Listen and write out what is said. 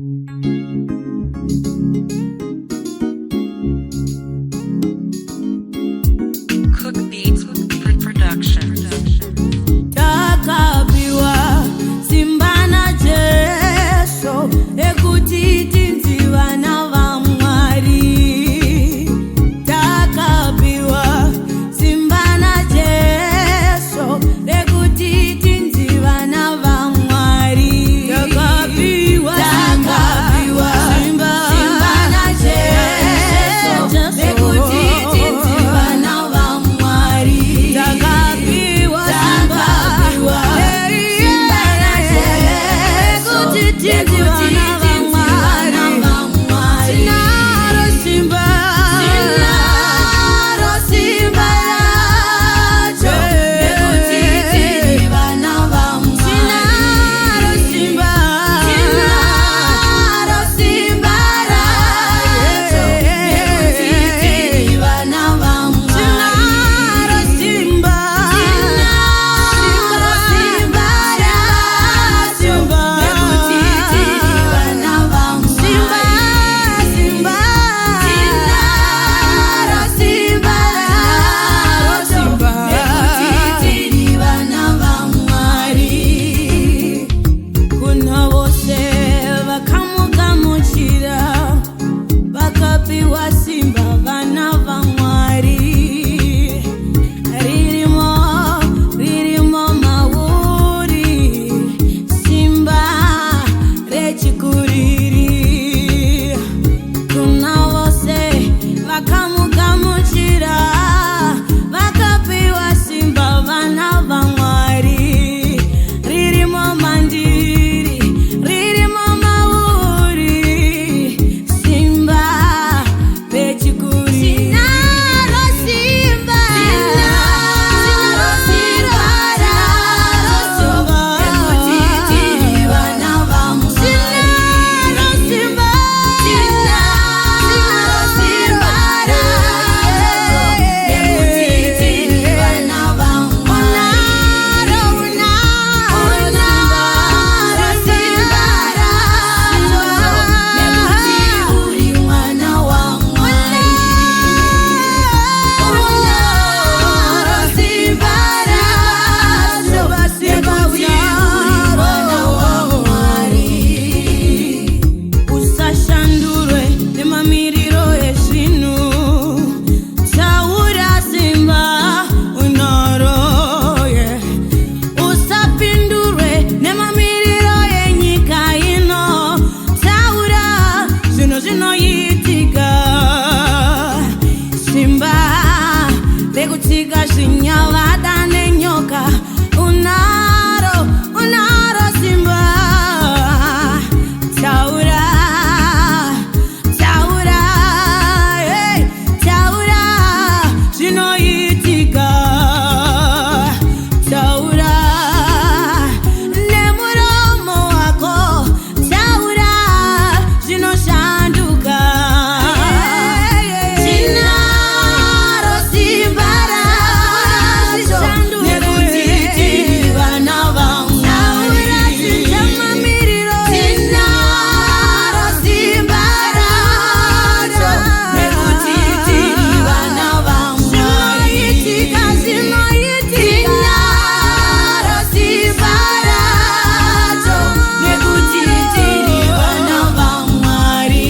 Cook Beats Production. Takapiwa Simba na Jesu ekuti tinziwa na vamwari. Takapiwa Simba na Jesu ekuti tinziwa na vamwari. Takapiwa Simba na Jesu ekuti tinziwa na vamwari. Takapiwa Simba na Jesu ekuti tinziwa na vamwari. Sinaro Simba yacho ekuti tinziwa na vamwari. Sinaro Simba yacho ekuti tinziwa na vamwari. Sinaro Simba yacho ekuti tinziwa na vamwari. Kuna vose vakamugamuchira vakapiwa simba vana vamwari. Ririmo mauri simba rechikuriri. Kuna vose vakamugamuchira vakapiwa simba vana vamwari. Ririmo mandiri, ririmo mauri simba rechikuriri. Sinaro Simba ekuti tinziwa na vamwari. Sinaro Simba ekuti tinziwa na vamwari. Unaro Simba nekuti uri mwana wa Mwari. Unaro Simba nekuti uri mwana wa Mwari. Usashandurwe nemamiriro ezvinhu. Taura Simba unoro, yeah. Usapindurwe nemamiriro enyika ino. Taura zvinhu zvinoitika. Simba rekutsika zvinyavada nenyoka. Unaro Simba. Taura, hey, taura zvinoitika. Taura nemuromo wako. Taura zvinoshanduka. Sinaro Simba racho nekuti tinziwa na vamwari. Sinaro Simba racho nekuti tinziwa na vamwari. Sinaro Simba racho nekuti tinziwa na vamwari.